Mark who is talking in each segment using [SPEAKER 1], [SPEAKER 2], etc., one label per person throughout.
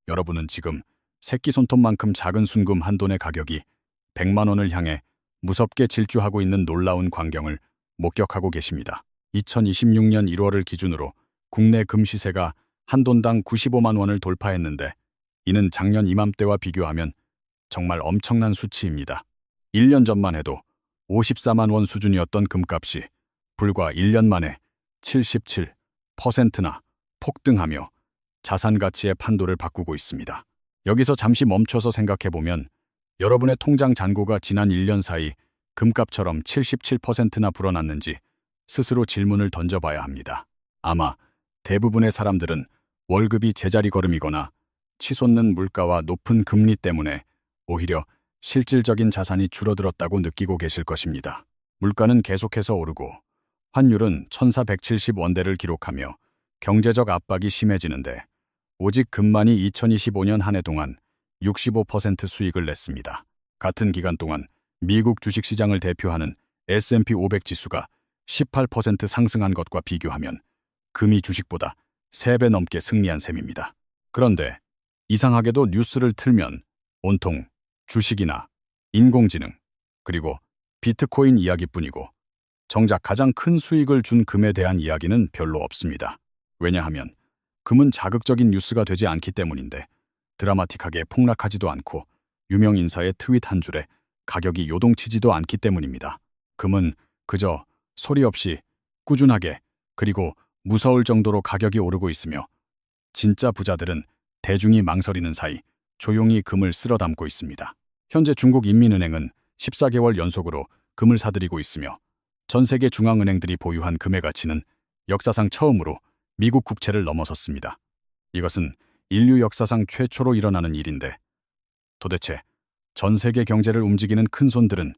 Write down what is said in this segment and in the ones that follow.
[SPEAKER 1] 여러분은 지금 새끼 손톱만큼 작은 순금 한 돈의 가격이 100만 원을 향해 무섭게 질주하고 있는 놀라운 광경을 목격하고 계십니다. 2026년 1월을 기준으로 국내 금 시세가 한 돈당 95만 원을 돌파했는데 이는 작년 이맘때와 비교하면 정말 엄청난 수치입니다. 1년 전만 해도 54만 원 수준이었던 금값이 불과 1년 만에 77%나 폭등하며 자산 가치의 판도를 바꾸고 있습니다. 여기서 잠시 멈춰서 생각해보면 여러분의 통장 잔고가 지난 1년 사이 금값처럼 77%나 불어났는지 스스로 질문을 던져봐야 합니다. 아마 대부분의 사람들은 월급이 제자리 걸음이거나 치솟는 물가와 높은 금리 때문에 오히려 실질적인 자산이 줄어들었다고 느끼고 계실 것입니다. 물가는 계속해서 오르고 환율은 1470원대를 기록하며 경제적 압박이 심해지는데 오직 금만이 2025년 한 해 동안 65% 수익을 냈습니다. 같은 기간 동안 미국 주식시장을 대표하는 S&P 500 지수가 18% 상승한 것과 비교하면 금이 주식보다 3배 넘게 승리한 셈입니다. 그런데 이상하게도 뉴스를 틀면 온통 주식이나 인공지능 그리고 비트코인 이야기뿐이고 정작 가장 큰 수익을 준 금에 대한 이야기는 별로 없습니다. 왜냐하면 금은 자극적인 뉴스가 되지 않기 때문인데 드라마틱하게 폭락하지도 않고 유명 인사의 트윗 한 줄에 가격이 요동치지도 않기 때문입니다. 금은 그저 소리 없이 꾸준하게 그리고 무서울 정도로 가격이 오르고 있으며 진짜 부자들은 대중이 망설이는 사이 조용히 금을 쓸어 담고 있습니다. 현재 중국 인민은행은 14개월 연속으로 금을 사들이고 있으며 전 세계 중앙은행들이 보유한 금의 가치는 역사상 처음으로 미국 국채를 넘어섰습니다. 이것은 인류 역사상 최초로 일어나는 일인데 도대체 전 세계 경제를 움직이는 큰손들은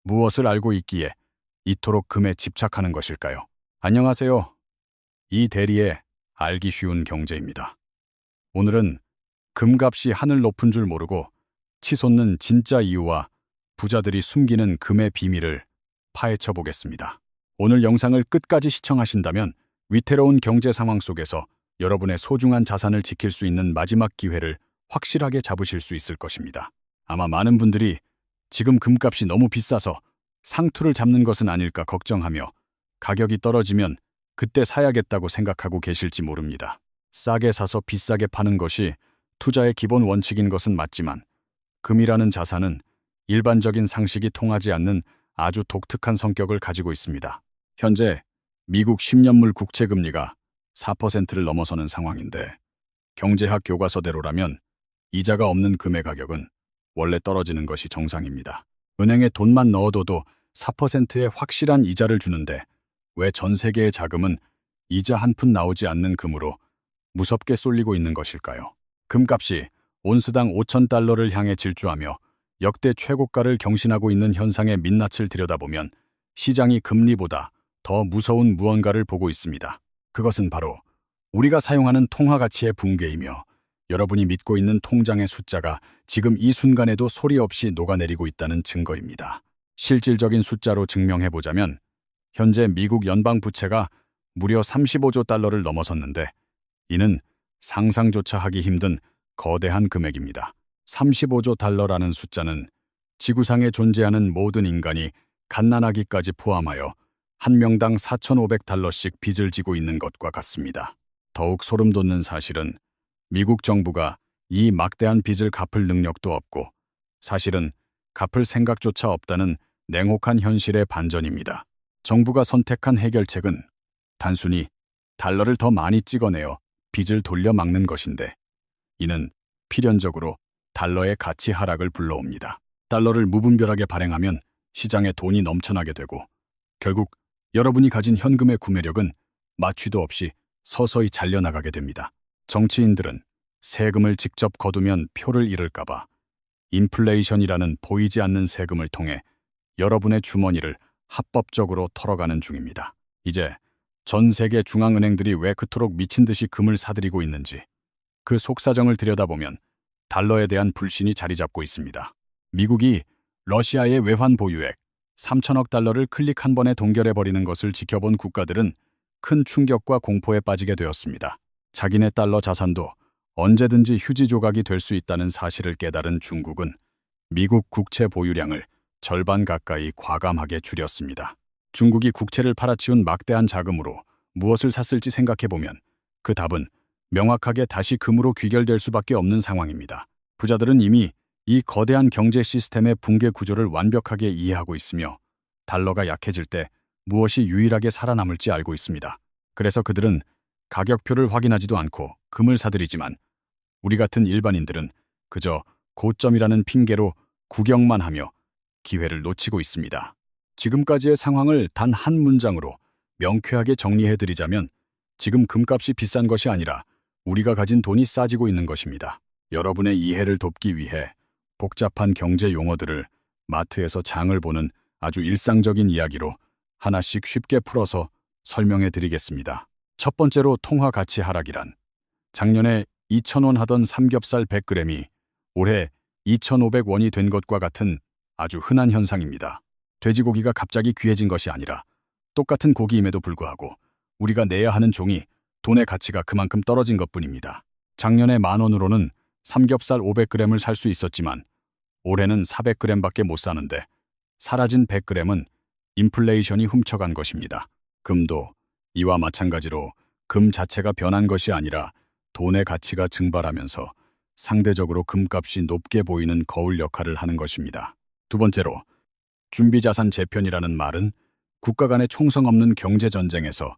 [SPEAKER 1] 무엇을 알고 있기에 이토록 금에 집착하는 것일까요? 안녕하세요. 이 대리의 알기 쉬운 경제입니다. 오늘은 금값이 하늘 높은 줄 모르고 치솟는 진짜 이유와 부자들이 숨기는 금의 비밀을 파헤쳐 보겠습니다. 오늘 영상을 끝까지 시청하신다면 위태로운 경제 상황 속에서 여러분의 소중한 자산을 지킬 수 있는 마지막 기회를 확실하게 잡으실 수 있을 것입니다. 아마 많은 분들이 지금 금값이 너무 비싸서 상투를 잡는 것은 아닐까 걱정하며 가격이 떨어지면 그때 사야겠다고 생각하고 계실지 모릅니다. 싸게 사서 비싸게 파는 것이 투자의 기본 원칙인 것은 맞지만 금이라는 자산은 일반적인 상식이 통하지 않는 아주 독특한 성격을 가지고 있습니다. 현재 미국 10년물 국채 금리가 4%를 넘어서는 상황인데 경제학 교과서대로라면 이자가 없는 금의 가격은 원래 떨어지는 것이 정상입니다. 은행에 돈만 넣어둬도 4%의 확실한 이자를 주는데 왜 전 세계의 자금은 이자 한 푼 나오지 않는 금으로 무섭게 쏠리고 있는 것일까요? 금값이 온스당 5,000달러를 향해 질주하며 역대 최고가를 경신하고 있는 현상의 민낯을 들여다보면 시장이 금리보다 더 무서운 무언가를 보고 있습니다. 그것은 바로 우리가 사용하는 통화 가치의 붕괴이며 여러분이 믿고 있는 통장의 숫자가 지금 이 순간에도 소리 없이 녹아내리고 있다는 증거입니다. 실질적인 숫자로 증명해보자면 현재 미국 연방 부채가 무려 35조 달러를 넘어섰는데 이는 상상조차 하기 힘든 거대한 금액입니다. 35조 달러라는 숫자는 지구상에 존재하는 모든 인간이 갓난아기까지 포함하여 한 명당 4,500달러씩 빚을 지고 있는 것과 같습니다. 더욱 소름 돋는 사실은 미국 정부가 이 막대한 빚을 갚을 능력도 없고 사실은 갚을 생각조차 없다는 냉혹한 현실의 반전입니다. 정부가 선택한 해결책은 단순히 달러를 더 많이 찍어내어 빚을 돌려 막는 것인데 이는 필연적으로 달러의 가치 하락을 불러옵니다. 달러를 무분별하게 발행하면 시장에 돈이 넘쳐나게 되고 결국 여러분이 가진 현금의 구매력은 마취도 없이 서서히 잘려나가게 됩니다. 정치인들은 세금을 직접 거두면 표를 잃을까봐 인플레이션이라는 보이지 않는 세금을 통해 여러분의 주머니를 합법적으로 털어가는 중입니다. 이제 전 세계 중앙은행들이 왜 그토록 미친 듯이 금을 사들이고 있는지 그 속사정을 들여다보면 달러에 대한 불신이 자리 잡고 있습니다. 미국이 러시아의 외환 보유액 3천억 달러를 클릭 한 번에 동결해버리는 것을 지켜본 국가들은 큰 충격과 공포에 빠지게 되었습니다. 자기네 달러 자산도 언제든지 휴지 조각이 될 수 있다는 사실을 깨달은 중국은 미국 국채 보유량을 절반 가까이 과감하게 줄였습니다. 중국이 국채를 팔아치운 막대한 자금으로 무엇을 샀을지 생각해보면 그 답은 명확하게 다시 금으로 귀결될 수밖에 없는 상황입니다. 부자들은 이미 이 거대한 경제 시스템의 붕괴 구조를 완벽하게 이해하고 있으며 달러가 약해질 때 무엇이 유일하게 살아남을지 알고 있습니다. 그래서 그들은 가격표를 확인하지도 않고 금을 사들이지만 우리 같은 일반인들은 그저 고점이라는 핑계로 구경만 하며 기회를 놓치고 있습니다. 지금까지의 상황을 단 한 문장으로 명쾌하게 정리해드리자면 지금 금값이 비싼 것이 아니라 우리가 가진 돈이 싸지고 있는 것입니다. 여러분의 이해를 돕기 위해 복잡한 경제 용어들을 마트에서 장을 보는 아주 일상적인 이야기로 하나씩 쉽게 풀어서 설명해 드리겠습니다. 첫 번째로 통화 가치 하락이란 작년에 2,000원 하던 삼겹살 100g이 올해 2,500원이 된 것과 같은 아주 흔한 현상입니다. 돼지고기가 갑자기 귀해진 것이 아니라 똑같은 고기임에도 불구하고 우리가 내야 하는 종이 돈의 가치가 그만큼 떨어진 것뿐입니다. 작년에 10,000원으로는 삼겹살 500g을 살 수 있었지만 올해는 400g밖에 못 사는데 사라진 100g은 인플레이션이 훔쳐간 것입니다. 금도 이와 마찬가지로 금 자체가 변한 것이 아니라 돈의 가치가 증발하면서 상대적으로 금값이 높게 보이는 거울 역할을 하는 것입니다. 두 번째로 준비자산 재편이라는 말은 국가 간의 총성 없는 경제전쟁에서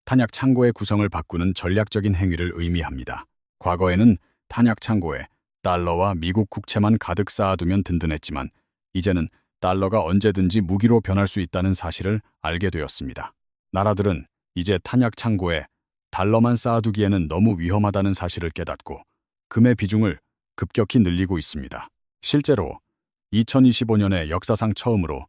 [SPEAKER 1] 탄약 창고의 구성을 바꾸는 전략적인 행위를 의미합니다. 과거에는 탄약 창고에 달러와 미국 국채만 가득 쌓아두면 든든했지만 이제는 달러가 언제든지 무기로 변할 수 있다는 사실을 알게 되었습니다. 나라들은 이제 탄약 창고에 달러만 쌓아두기에는 너무 위험하다는 사실을 깨닫고 금의 비중을 급격히 늘리고 있습니다. 실제로 2025년에 역사상 처음으로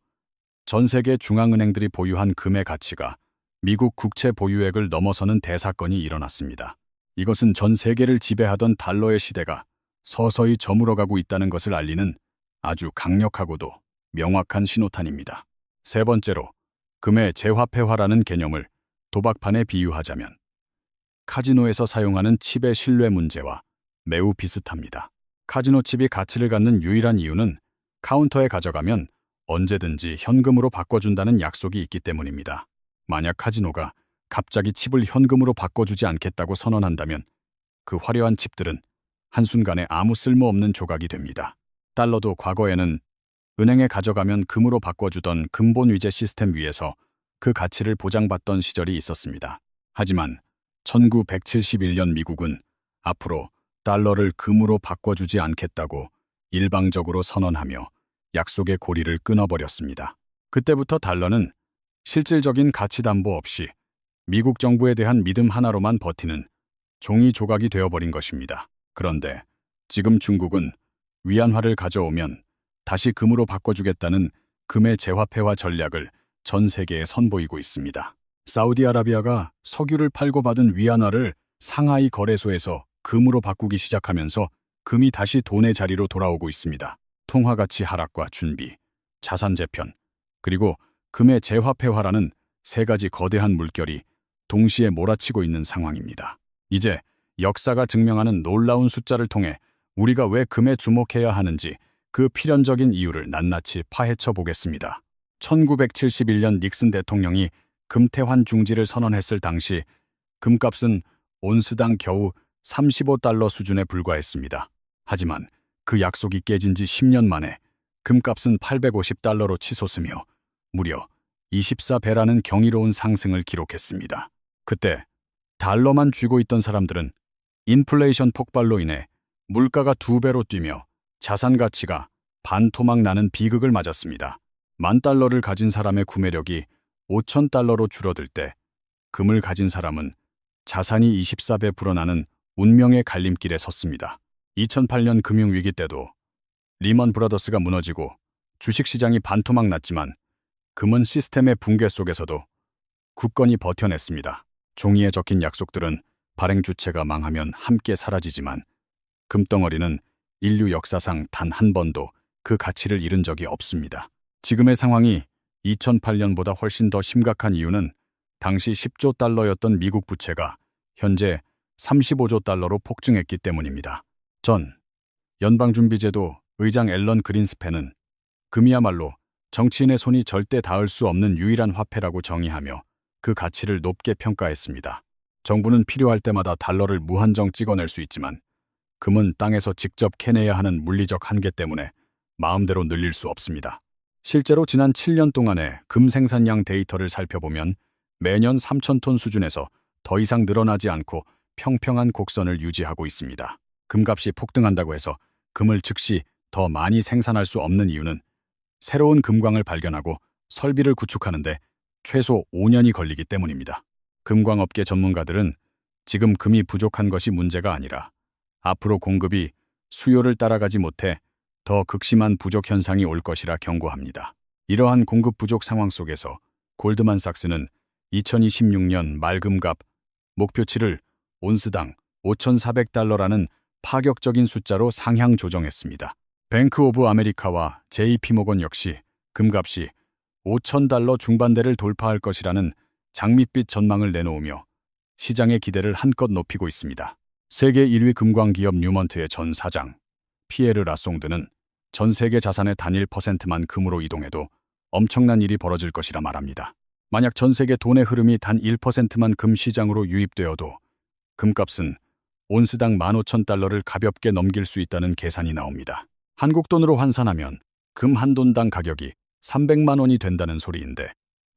[SPEAKER 1] 전 세계 중앙은행들이 보유한 금의 가치가 미국 국채 보유액을 넘어서는 대사건이 일어났습니다. 이것은 전 세계를 지배하던 달러의 시대가 서서히 저물어가고 있다는 것을 알리는 아주 강력하고도 명확한 신호탄입니다. 세 번째로 금의 재화폐화라는 개념을 도박판에 비유하자면 카지노에서 사용하는 칩의 신뢰 문제와 매우 비슷합니다. 카지노 칩이 가치를 갖는 유일한 이유는 카운터에 가져가면 언제든지 현금으로 바꿔준다는 약속이 있기 때문입니다. 만약 카지노가 갑자기 칩을 현금으로 바꿔주지 않겠다고 선언한다면 그 화려한 칩들은 한순간에 아무 쓸모없는 조각이 됩니다. 달러도 과거에는 은행에 가져가면 금으로 바꿔주던 금본 위제 시스템 위에서 그 가치를 보장받던 시절이 있었습니다. 하지만 1971년 미국은 앞으로 달러를 금으로 바꿔주지 않겠다고 일방적으로 선언하며 약속의 고리를 끊어버렸습니다. 그때부터 달러는 실질적인 가치 담보 없이 미국 정부에 대한 믿음 하나로만 버티는 종이 조각이 되어버린 것입니다. 그런데 지금 중국은 위안화를 가져오면 다시 금으로 바꿔주겠다는 금의 재화폐화 전략을 전 세계에 선보이고 있습니다. 사우디아라비아가 석유를 팔고 받은 위안화를 상하이 거래소에서 금으로 바꾸기 시작하면서 금이 다시 돈의 자리로 돌아오고 있습니다. 통화가치 하락과 준비, 자산 재편, 그리고 금의 재화폐화라는 세 가지 거대한 물결이 동시에 몰아치고 있는 상황입니다. 이제 역사가 증명하는 놀라운 숫자를 통해 우리가 왜 금에 주목해야 하는지 그 필연적인 이유를 낱낱이 파헤쳐 보겠습니다. 1971년 닉슨 대통령이 금태환 중지를 선언했을 당시 금값은 온스당 겨우 35달러 수준에 불과했습니다. 하지만 그 약속이 깨진 지 10년 만에 금값은 850달러로 치솟으며 무려 24배라는 경이로운 상승을 기록했습니다. 그때 달러만 쥐고 있던 사람들은 인플레이션 폭발로 인해 물가가 2배로 뛰며 자산 가치가 반토막 나는 비극을 맞았습니다. 10,000달러를 가진 사람의 구매력이 5,000달러로 줄어들 때 금을 가진 사람은 자산이 24배 불어나는 운명의 갈림길에 섰습니다. 2008년 금융위기 때도 리먼 브라더스가 무너지고 주식시장이 반토막 났지만 금은 시스템의 붕괴 속에서도 굳건히 버텨냈습니다. 종이에 적힌 약속들은 발행 주체가 망하면 함께 사라지지만 금덩어리는 인류 역사상 단 한 번도 그 가치를 잃은 적이 없습니다. 지금의 상황이 2008년보다 훨씬 더 심각한 이유는 당시 10조 달러였던 미국 부채가 현재 35조 달러로 폭증했기 때문입니다. 전 연방준비제도 의장 앨런 그린스팬은 금이야말로 정치인의 손이 절대 닿을 수 없는 유일한 화폐라고 정의하며 그 가치를 높게 평가했습니다. 정부는 필요할 때마다 달러를 무한정 찍어낼 수 있지만 금은 땅에서 직접 캐내야 하는 물리적 한계 때문에 마음대로 늘릴 수 없습니다. 실제로 지난 7년 동안의 금 생산량 데이터를 살펴보면 매년 3,000톤 수준에서 더 이상 늘어나지 않고 평평한 곡선을 유지하고 있습니다. 금값이 폭등한다고 해서 금을 즉시 더 많이 생산할 수 없는 이유는 새로운 금광을 발견하고 설비를 구축하는데 최소 5년이 걸리기 때문입니다. 금광업계 전문가들은 지금 금이 부족한 것이 문제가 아니라 앞으로 공급이 수요를 따라가지 못해 더 극심한 부족 현상이 올 것이라 경고합니다. 이러한 공급 부족 상황 속에서 골드만삭스는 2026년 말금값 목표치를 온스당 5,400달러라는 파격적인 숫자로 상향 조정했습니다. 뱅크 오브 아메리카와 JP모건 역시 금값이 5,000달러 중반대를 돌파할 것이라는 장밋빛 전망을 내놓으며 시장의 기대를 한껏 높이고 있습니다. 세계 1위 금광기업 뉴먼트의 전 사장 피에르 라송드는 전 세계 자산의 단 1%만 금으로 이동해도 엄청난 일이 벌어질 것이라 말합니다. 만약 전 세계 돈의 흐름이 단 1%만 금 시장으로 유입되어도 금값은 온스당 15,000달러를 가볍게 넘길 수 있다는 계산이 나옵니다. 한국 돈으로 환산하면 금 한 돈당 가격이 300만 원이 된다는 소리인데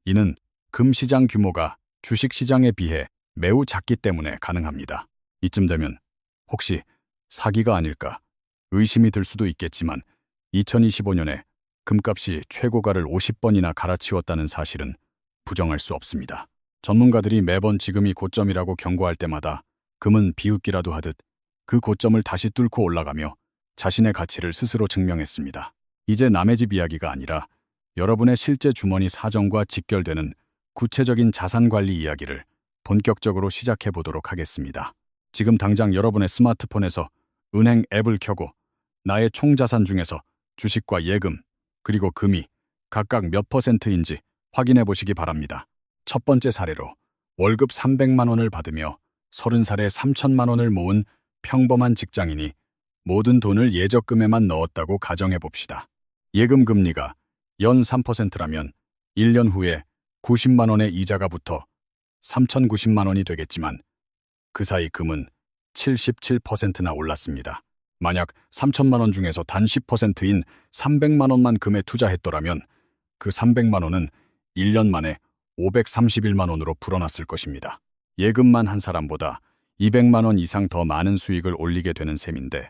[SPEAKER 1] 이는 금 시장 규모가 주식 시장에 비해 매우 작기 때문에 가능합니다. 이쯤 되면 혹시 사기가 아닐까 의심이 들 수도 있겠지만 2025년에 금값이 최고가를 50번이나 갈아치웠다는 사실은 부정할 수 없습니다. 전문가들이 매번 지금이 고점이라고 경고할 때마다 금은 비웃기라도 하듯 그 고점을 다시 뚫고 올라가며 자신의 가치를 스스로 증명했습니다. 이제 남의 집 이야기가 아니라 여러분의 실제 주머니 사정과 직결되는 구체적인 자산 관리 이야기를 본격적으로 시작해 보도록 하겠습니다. 지금 당장 여러분의 스마트폰에서 은행 앱을 켜고 나의 총 자산 중에서 주식과 예금, 그리고 금이 각각 몇 %인지 확인해 보시기 바랍니다. 첫 번째 사례로 월급 300만 원을 받으며 30살에 3천만 원을 모은 평범한 직장인이 모든 돈을 예적금에만 넣었다고 가정해 봅시다. 예금 금리가 연 3%라면 1년 후에 90만 원의 이자가 붙어 3,090만 원이 되겠지만 그 사이 금은 77%나 올랐습니다. 만약 3천만 원 중에서 단 10%인 300만 원만 금에 투자했더라면 그 300만 원은 1년 만에 531만 원으로 불어났을 것입니다. 예금만 한 사람보다 200만 원 이상 더 많은 수익을 올리게 되는 셈인데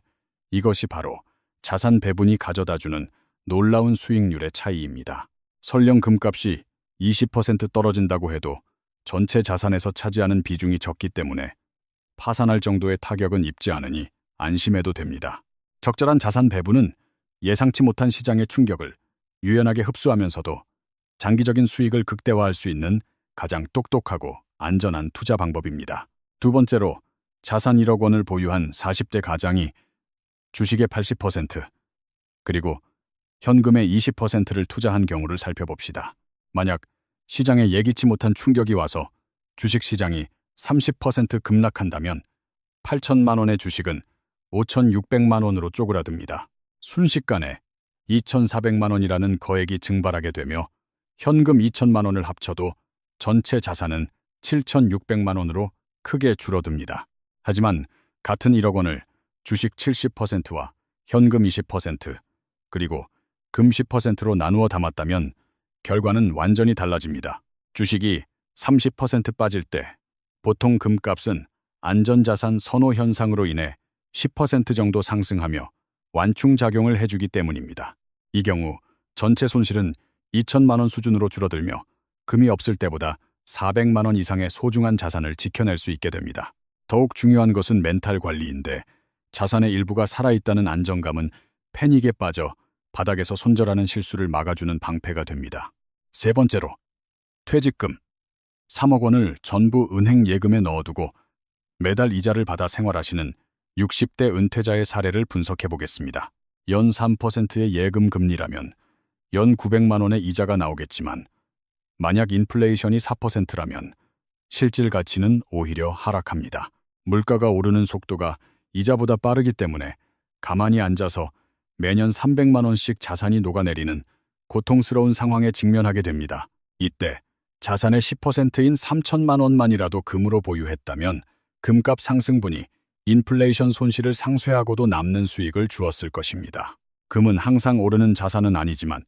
[SPEAKER 1] 이것이 바로 자산 배분이 가져다주는 놀라운 수익률의 차이입니다. 설령 금값이 20% 떨어진다고 해도 전체 자산에서 차지하는 비중이 적기 때문에 파산할 정도의 타격은 입지 않으니 안심해도 됩니다. 적절한 자산 배분은 예상치 못한 시장의 충격을 유연하게 흡수하면서도 장기적인 수익을 극대화할 수 있는 가장 똑똑하고 안전한 투자 방법입니다. 두 번째로 자산 1억 원을 보유한 40대 가장이 주식의 80% 그리고 현금의 20%를 투자한 경우를 살펴봅시다. 만약 시장에 예기치 못한 충격이 와서 주식시장이 30% 급락한다면 8천만 원의 주식은 5,600만 원으로 쪼그라듭니다. 순식간에 2,400만 원이라는 거액이 증발하게 되며 현금 2천만 원을 합쳐도 전체 자산은 7,600만 원으로 크게 줄어듭니다. 하지만 같은 1억 원을 주식 70%와 현금 20% 그리고 금 10%로 나누어 담았다면 결과는 완전히 달라집니다. 주식이 30% 빠질 때 보통 금값은 안전자산 선호 현상으로 인해 10% 정도 상승하며 완충작용을 해주기 때문입니다. 이 경우 전체 손실은 2천만 원 수준으로 줄어들며 금이 없을 때보다 400만 원 이상의 소중한 자산을 지켜낼 수 있게 됩니다. 더욱 중요한 것은 멘탈 관리인데 자산의 일부가 살아있다는 안정감은 패닉에 빠져 바닥에서 손절하는 실수를 막아주는 방패가 됩니다. 세 번째로 퇴직금 3억 원을 전부 은행 예금에 넣어두고 매달 이자를 받아 생활하시는 60대 은퇴자의 사례를 분석해 보겠습니다. 연 3%의 예금 금리라면 연 900만 원의 이자가 나오겠지만 만약 인플레이션이 4%라면 실질 가치는 오히려 하락합니다. 물가가 오르는 속도가 이자보다 빠르기 때문에 가만히 앉아서 매년 300만 원씩 자산이 녹아내리는 고통스러운 상황에 직면하게 됩니다. 이때 자산의 10%인 3천만 원만이라도 금으로 보유했다면 금값 상승분이 인플레이션 손실을 상쇄하고도 남는 수익을 주었을 것입니다. 금은 항상 오르는 자산은 아니지만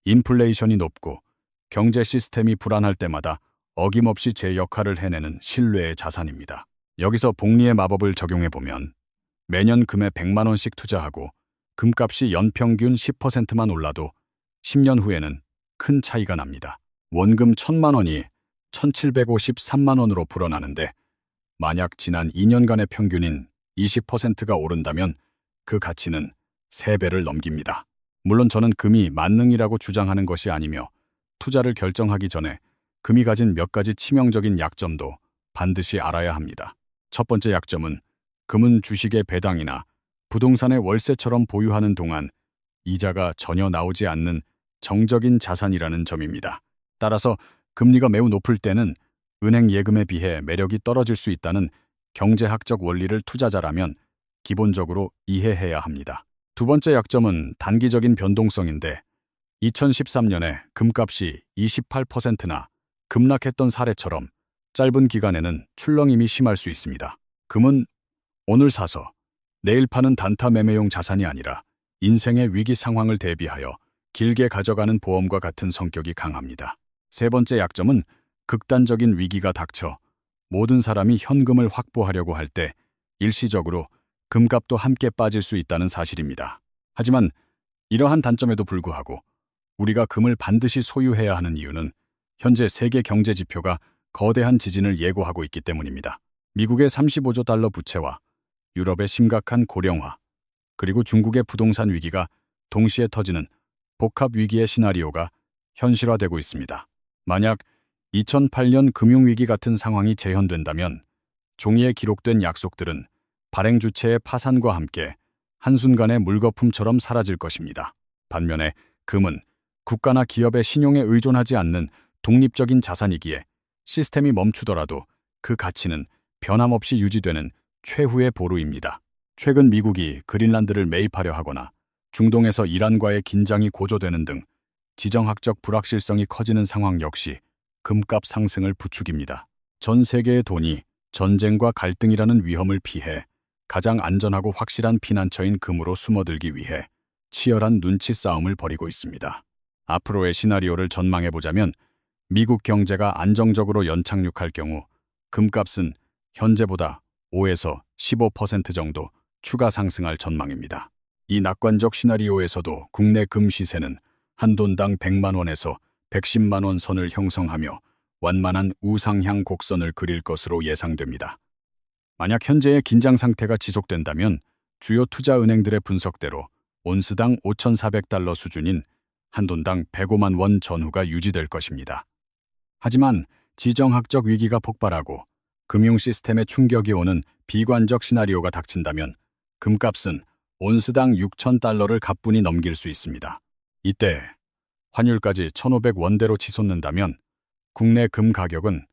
[SPEAKER 1] 인플레이션이 높고 경제 시스템이 불안할 때마다 어김없이 제 역할을 해내는 신뢰의 자산입니다. 여기서 복리의 마법을 적용해보면 매년 금에 100만 원씩 투자하고 금값이 연평균 10%만 올라도 10년 후에는 큰 차이가 납니다. 원금 1,000만 원이 1,753만 원으로 불어나는데 만약 지난 2년간의 평균인 20%가 오른다면 그 가치는 3배를 넘깁니다. 물론 저는 금이 만능이라고 주장하는 것이 아니며 투자를 결정하기 전에 금이 가진 몇 가지 치명적인 약점도 반드시 알아야 합니다. 첫 번째 약점은 금은 주식의 배당이나 부동산의 월세처럼 보유하는 동안 이자가 전혀 나오지 않는 정적인 자산이라는 점입니다. 따라서 금리가 매우 높을 때는 은행 예금에 비해 매력이 떨어질 수 있다는 경제학적 원리를 투자자라면 기본적으로 이해해야 합니다. 두 번째 약점은 단기적인 변동성인데 2013년에 금값이 28%나 급락했던 사례처럼 짧은 기간에는 출렁임이 심할 수 있습니다. 금은 오늘 사서 내일 파는 단타 매매용 자산이 아니라 인생의 위기 상황을 대비하여 길게 가져가는 보험과 같은 성격이 강합니다. 세 번째 약점은 극단적인 위기가 닥쳐 모든 사람이 현금을 확보하려고 할 때 일시적으로 금값도 함께 빠질 수 있다는 사실입니다. 하지만 이러한 단점에도 불구하고 우리가 금을 반드시 소유해야 하는 이유는 현재 세계 경제 지표가 거대한 지진을 예고하고 있기 때문입니다. 미국의 35조 달러 부채와 유럽의 심각한 고령화, 그리고 중국의 부동산 위기가 동시에 터지는 복합 위기의 시나리오가 현실화되고 있습니다. 만약 2008년 금융위기 같은 상황이 재현된다면 종이에 기록된 약속들은 발행 주체의 파산과 함께 한순간에 물거품처럼 사라질 것입니다. 반면에 금은 국가나 기업의 신용에 의존하지 않는 독립적인 자산이기에 시스템이 멈추더라도 그 가치는 변함없이 유지되는 최후의 보루입니다. 최근 미국이 그린란드를 매입하려 하거나 중동에서 이란과의 긴장이 고조되는 등 지정학적 불확실성이 커지는 상황 역시 금값 상승을 부추깁니다. 전 세계의 돈이 전쟁과 갈등이라는 위험을 피해 가장 안전하고 확실한 피난처인 금으로 숨어들기 위해 치열한 눈치 싸움을 벌이고 있습니다. 앞으로의 시나리오를 전망해보자면 미국 경제가 안정적으로 연착륙할 경우 금값은 현재보다 5에서 15% 정도 추가 상승할 전망입니다. 이 낙관적 시나리오에서도 국내 금 시세는 한 돈당 100만 원에서 110만 원 선을 형성하며 완만한 우상향 곡선을 그릴 것으로 예상됩니다. 만약 현재의 긴장 상태가 지속된다면 주요 투자 은행들의 분석대로 온스당 5,400달러 수준인 한 돈당 105만 원 전후가 유지될 것입니다. 하지만 지정학적 위기가 폭발하고 금융 시스템에 충격이 오는 비관적 시나리오가 닥친다면 금값은 온스당 6,000달러를 가뿐히 넘길 수 있습니다. 이때 환율까지 1,500원대로 치솟는다면 국내 금 가격은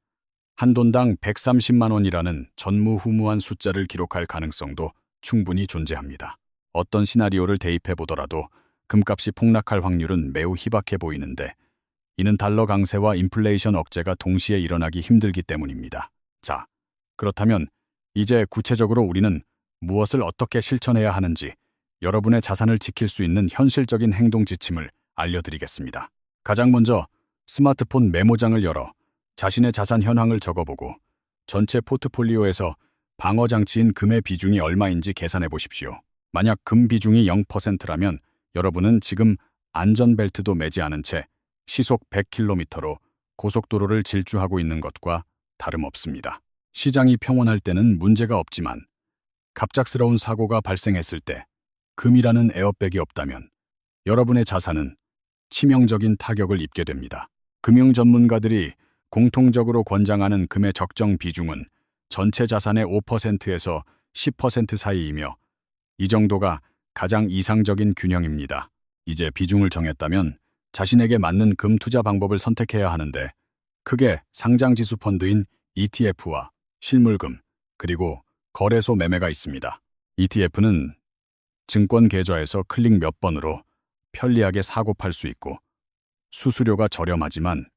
[SPEAKER 1] 한 돈당 130만 원이라는 전무후무한 숫자를 기록할 가능성도 충분히 존재합니다. 어떤 시나리오를 대입해 보더라도 금값이 폭락할 확률은 매우 희박해 보이는데 이는 달러 강세와 인플레이션 억제가 동시에 일어나기 힘들기 때문입니다. 자, 그렇다면 이제 구체적으로 우리는 무엇을 어떻게 실천해야 하는지 여러분의 자산을 지킬 수 있는 현실적인 행동 지침을 알려드리겠습니다. 가장 먼저 스마트폰 메모장을 열어 자신의 자산 현황을 적어보고 전체 포트폴리오에서 방어 장치인 금의 비중이 얼마인지 계산해 보십시오. 만약 금 비중이 0%라면 여러분은 지금 안전벨트도 매지 않은 채 시속 100km로 고속도로를 질주하고 있는 것과 다름없습니다. 시장이 평온할 때는 문제가 없지만 갑작스러운 사고가 발생했을 때 금이라는 에어백이 없다면 여러분의 자산은 치명적인 타격을 입게 됩니다. 금융 전문가들이 공통적으로 권장하는 금의 적정 비중은 전체 자산의 5%에서 10% 사이이며 이 정도가 가장 이상적인 균형입니다. 이제 비중을 정했다면 자신에게 맞는 금 투자 방법을 선택해야 하는데 크게 상장지수 펀드인 ETF와 실물금, 그리고 거래소 매매가 있습니다. ETF는 증권 계좌에서 클릭 몇 번으로 편리하게 사고 팔 수 있고 수수료가 저렴하지만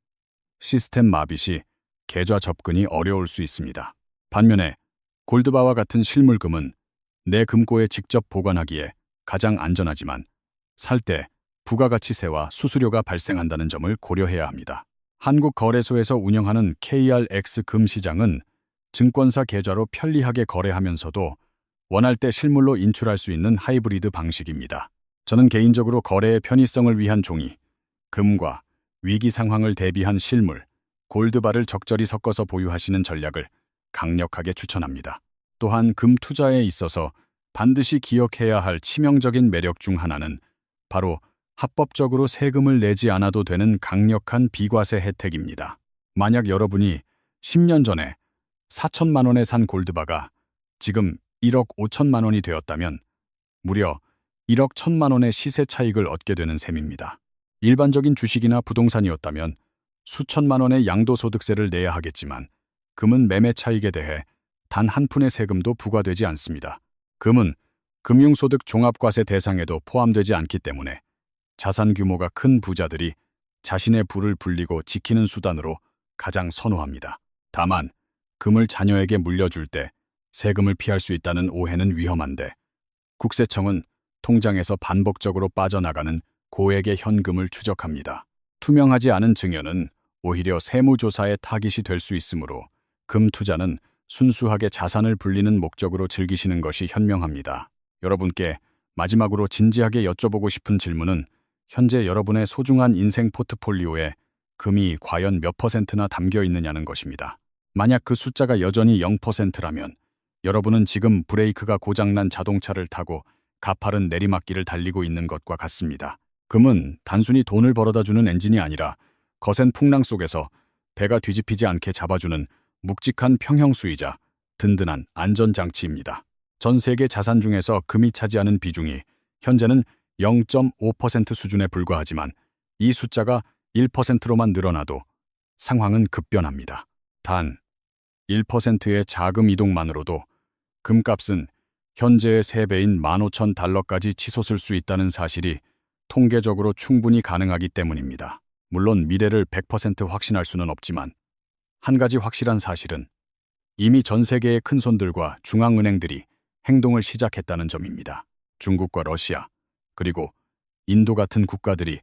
[SPEAKER 1] 시스템 마비 시 계좌 접근이 어려울 수 있습니다. 반면에 골드바와 같은 실물금은 내 금고에 직접 보관하기에 가장 안전하지만 살 때 부가가치세와 수수료가 발생한다는 점을 고려해야 합니다. 한국거래소에서 운영하는 KRX 금시장은 증권사 계좌로 편리하게 거래하면서도 원할 때 실물로 인출할 수 있는 하이브리드 방식입니다. 저는 개인적으로 거래의 편의성을 위한 종이, 금과 위기 상황을 대비한 실물, 골드바를 적절히 섞어서 보유하시는 전략을 강력하게 추천합니다. 또한 금 투자에 있어서 반드시 기억해야 할 치명적인 매력 중 하나는 바로 합법적으로 세금을 내지 않아도 되는 강력한 비과세 혜택입니다. 만약 여러분이 10년 전에 4천만 원에 산 골드바가 지금 1억 5천만 원이 되었다면 무려 1억 1천만 원의 시세 차익을 얻게 되는 셈입니다. 일반적인 주식이나 부동산이었다면 수천만 원의 양도소득세를 내야 하겠지만 금은 매매 차익에 대해 단 한 푼의 세금도 부과되지 않습니다. 금은 금융소득 종합과세 대상에도 포함되지 않기 때문에 자산 규모가 큰 부자들이 자신의 부를 불리고 지키는 수단으로 가장 선호합니다. 다만 금을 자녀에게 물려줄 때 세금을 피할 수 있다는 오해는 위험한데 국세청은 통장에서 반복적으로 빠져나가는 고액의 현금을 추적합니다. 투명하지 않은 증여는 오히려 세무조사의 타깃이 될 수 있으므로 금 투자는 순수하게 자산을 불리는 목적으로 즐기시는 것이 현명합니다. 여러분께 마지막으로 진지하게 여쭤보고 싶은 질문은 현재 여러분의 소중한 인생 포트폴리오에 금이 과연 몇 퍼센트나 담겨 있느냐는 것입니다. 만약 그 숫자가 여전히 0%라면 여러분은 지금 브레이크가 고장난 자동차를 타고 가파른 내리막길을 달리고 있는 것과 같습니다. 금은 단순히 돈을 벌어다주는 엔진이 아니라 거센 풍랑 속에서 배가 뒤집히지 않게 잡아주는 묵직한 평형수이자 든든한 안전장치입니다. 전 세계 자산 중에서 금이 차지하는 비중이 현재는 0.5% 수준에 불과하지만 이 숫자가 1%로만 늘어나도 상황은 급변합니다. 단 1%의 자금 이동만으로도 금값은 현재의 3배인 15,000달러까지 치솟을 수 있다는 사실이 통계적으로 충분히 가능하기 때문입니다. 물론 미래를 100% 확신할 수는 없지만 한 가지 확실한 사실은 이미 전 세계의 큰손들과 중앙은행들이 행동을 시작했다는 점입니다. 중국과 러시아, 그리고 인도 같은 국가들이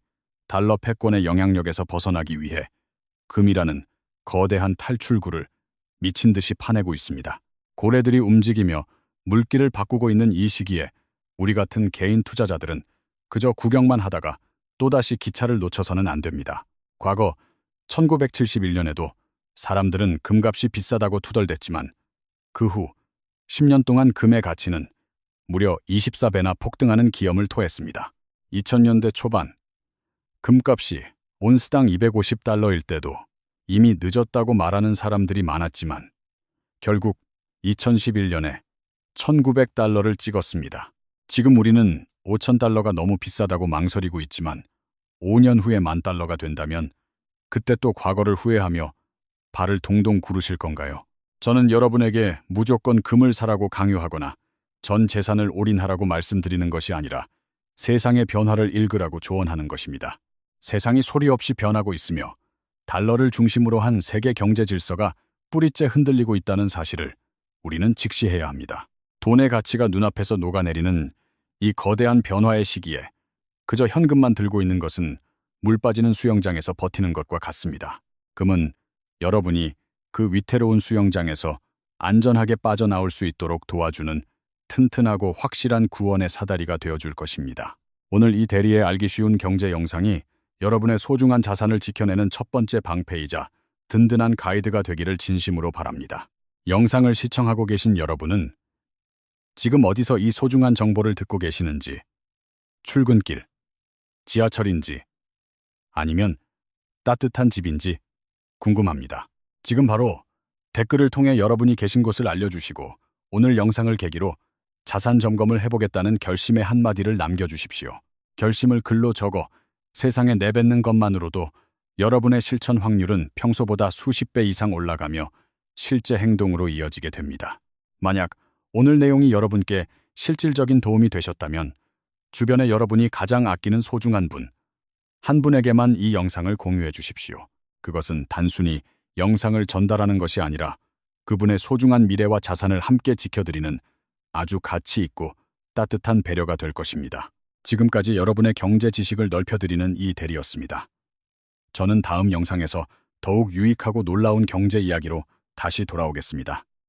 [SPEAKER 1] 달러 패권의 영향력에서 벗어나기 위해 금이라는 거대한 탈출구를 미친 듯이 파내고 있습니다. 고래들이 움직이며 물길을 바꾸고 있는 이 시기에 우리 같은 개인 투자자들은 그저 구경만 하다가 또다시 기차를 놓쳐서는 안 됩니다. 과거 1971년에도 사람들은 금값이 비싸다고 투덜댔지만 그 후 10년 동안 금의 가치는 무려 24배나 폭등하는 기염을 토했습니다. 2000년대 초반 금값이 온스당 250달러일 때도 이미 늦었다고 말하는 사람들이 많았지만 결국 2011년에 1900달러를 찍었습니다. 지금 우리는 5000달러가 너무 비싸다고 망설이고 있지만 5년 후에 10,000달러가 된다면 그때 또 과거를 후회하며 발을 동동 구르실 건가요? 저는 여러분에게 무조건 금을 사라고 강요하거나 전 재산을 올인하라고 말씀드리는 것이 아니라 세상의 변화를 읽으라고 조언하는 것입니다. 세상이 소리 없이 변하고 있으며 달러를 중심으로 한 세계 경제 질서가 뿌리째 흔들리고 있다는 사실을 우리는 직시해야 합니다. 돈의 가치가 눈앞에서 녹아내리는 이 거대한 변화의 시기에 그저 현금만 들고 있는 것은 물 빠지는 수영장에서 버티는 것과 같습니다. 금은 여러분이 그 위태로운 수영장에서 안전하게 빠져나올 수 있도록 도와주는 튼튼하고 확실한 구원의 사다리가 되어줄 것입니다. 오늘 이 대리의 알기 쉬운 경제 영상이 여러분의 소중한 자산을 지켜내는 첫 번째 방패이자 든든한 가이드가 되기를 진심으로 바랍니다. 영상을 시청하고 계신 여러분은 지금 어디서 이 소중한 정보를 듣고 계시는지, 출근길, 지하철인지, 아니면 따뜻한 집인지 궁금합니다. 지금 바로 댓글을 통해 여러분이 계신 곳을 알려주시고 오늘 영상을 계기로 자산 점검을 해보겠다는 결심의 한마디를 남겨주십시오. 결심을 글로 적어 세상에 내뱉는 것만으로도 여러분의 실천 확률은 평소보다 수십 배 이상 올라가며 실제 행동으로 이어지게 됩니다. 만약 오늘 내용이 여러분께 실질적인 도움이 되셨다면 주변에 여러분이 가장 아끼는 소중한 분, 한 분에게만 이 영상을 공유해 주십시오. 그것은 단순히 영상을 전달하는 것이 아니라 그분의 소중한 미래와 자산을 함께 지켜드리는 아주 가치 있고 따뜻한 배려가 될 것입니다. 지금까지 여러분의 경제 지식을 넓혀드리는 이 대리였습니다. 저는 다음 영상에서 더욱 유익하고 놀라운 경제 이야기로 다시 돌아오겠습니다.